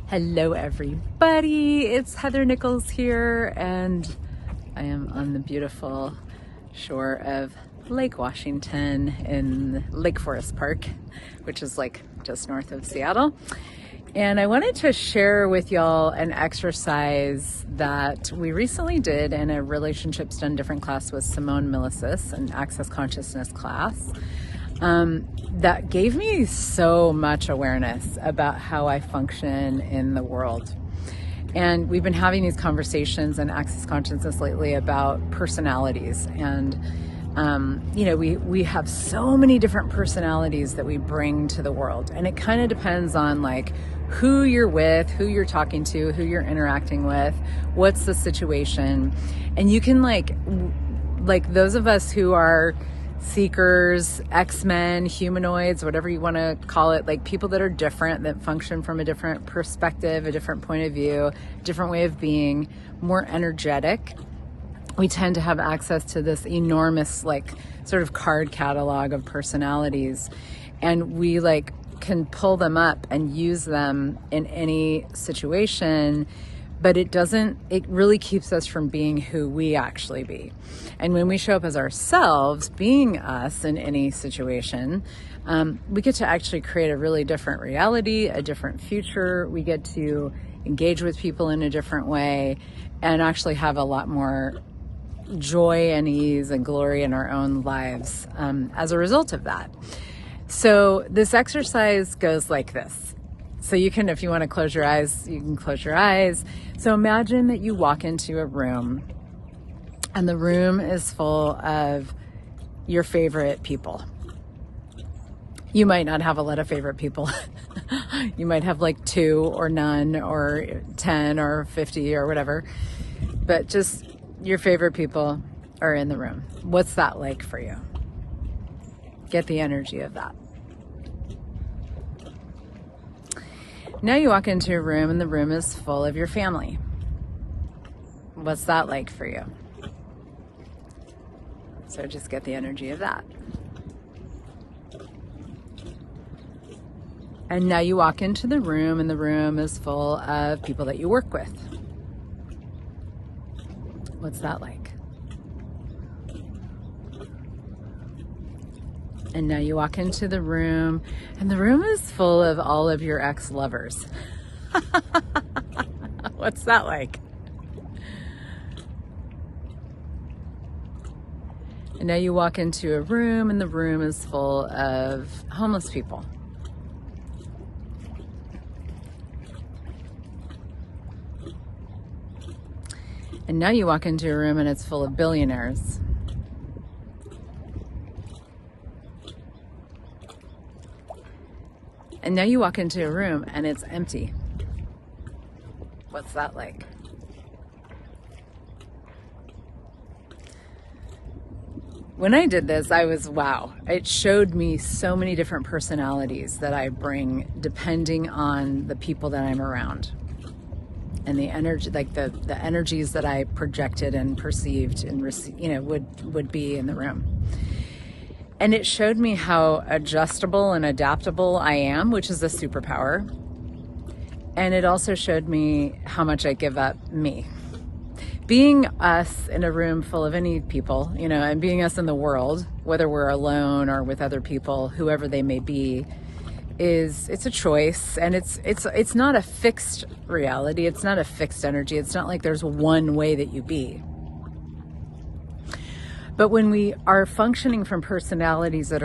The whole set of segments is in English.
Hello everybody, it's Heather Nichols here, and I am on the beautiful shore of Lake Washington in Lake Forest Park, which is like just north of Seattle. And I wanted to share with y'all an exercise that we recently did in a Relationships Done Different class with Simone Milicis, an Access Consciousness class. That gave me so much awareness about how I function in the world. And we've been having these conversations in Access Consciousness lately about personalities. And, we have so many different personalities that we bring to the world. And it kind of depends on like who you're with, who you're talking to, who you're interacting with, what's the situation. And you can like those of us who are seekers, X-Men, humanoids, whatever you want to call it, like people that are different, that function from a different perspective, a different point of view, different way of being, more energetic. We tend to have access to this enormous, like, sort of card catalog of personalities, and we like can pull them up and use them in any situation. But it really keeps us from being who we actually be. And when we show up as ourselves, being us in any situation, we get to actually create a really different reality, a different future. We get to engage with people in a different way and actually have a lot more joy and ease and glory in our own lives as a result of that. So this exercise goes like this. So you can, if you want to close your eyes, you can close your eyes. So imagine that you walk into a room and the room is full of your favorite people. You might not have a lot of favorite people. You might have like 2 or none or 10 or 50 or whatever, but just your favorite people are in the room. What's that like for you? Get the energy of that. Now you walk into a room and the room is full of your family. What's that like for you? So just get the energy of that. And now you walk into the room and the room is full of people that you work with. What's that like? And now you walk into the room and the room is full of all of your ex-lovers. What's that like? And now you walk into a room and the room is full of homeless people. And now you walk into a room and it's full of billionaires. And now you walk into a room and it's empty. What's that like? When I did this, I was, wow. It showed me so many different personalities that I bring depending on the people that I'm around. And the energy, like the energies that I projected and perceived and would be in the room. And it showed me how adjustable and adaptable I am, which is a superpower. And it also showed me how much I give up me. Being us in a room full of any people, and being us in the world, whether we're alone or with other people, whoever they may be, it's a choice. And it's not a fixed reality. It's not a fixed energy. It's not like there's one way that you be. But when we are functioning from personalities that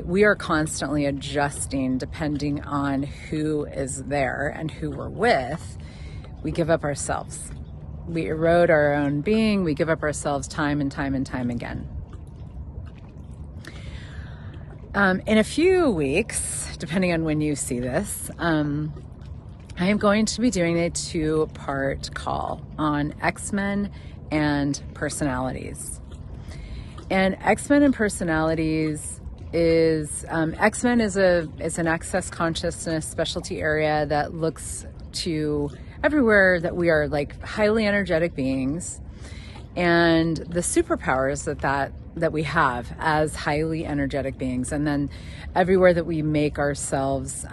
we are constantly adjusting depending on who is there and who we're with, we give up ourselves. We erode our own being. We give up ourselves time and time and time again. In a few weeks, depending on when you see this, I am going to be doing a 2-part call on X-Men and personalities. And X-Men and personalities is, X-Men is an access consciousness specialty area that looks to everywhere that we are like highly energetic beings, and the superpowers that we have as highly energetic beings, and then everywhere that we make ourselves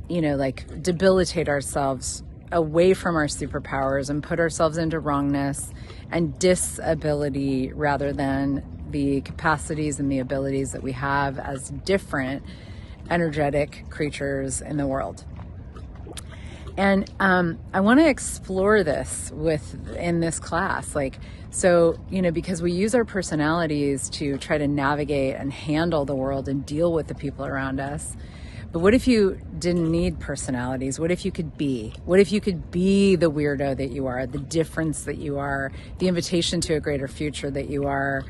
like debilitate ourselves away from our superpowers and put ourselves into wrongness and disability rather than the capacities and the abilities that we have as different energetic creatures in the world. And I want to explore this in this class, because we use our personalities to try to navigate and handle the world and deal with the people around us. But what if you didn't need personalities? What if you could be? What if you could be the weirdo that you are, the difference that you are, the invitation to a greater future that you are,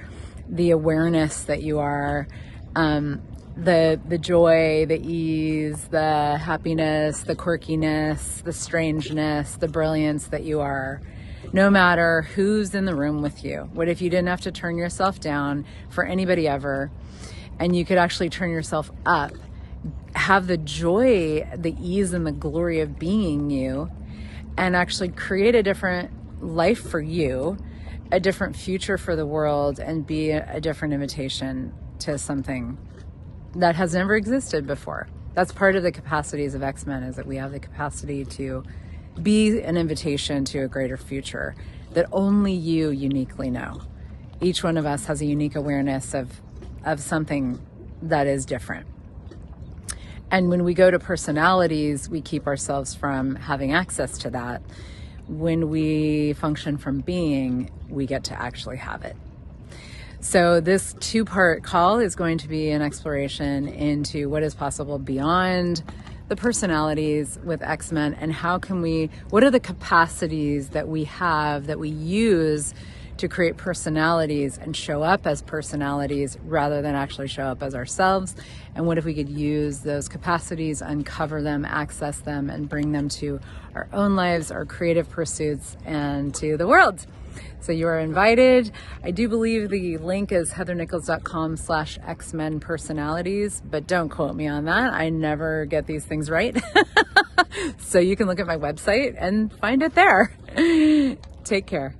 the awareness that you are, the joy, the ease, the happiness, the quirkiness, the strangeness, the brilliance that you are, no matter who's in the room with you? What if you didn't have to turn yourself down for anybody ever, and you could actually turn yourself up, have the joy, the ease, and the glory of being you, and actually create a different life for you, a different future for the world, and be a different invitation to something that has never existed before? That's part of the capacities of X-Men, is that we have the capacity to be an invitation to a greater future that only you uniquely know. Each one of us has a unique awareness of something that is different. And when we go to personalities, we keep ourselves from having access to that. When we function from being, we get to actually have it. So this 2-part call is going to be an exploration into what is possible beyond the personalities with X-Men, and what are the capacities that we have that we use to create personalities and show up as personalities rather than actually show up as ourselves. And what if we could use those capacities, uncover them, access them, and bring them to our own lives, our creative pursuits, and to the world? So you are invited. I do believe the link is heathernichols.com/X-Men personalities, but don't quote me on that. I never get these things right. So you can look at my website and find it there. Take care.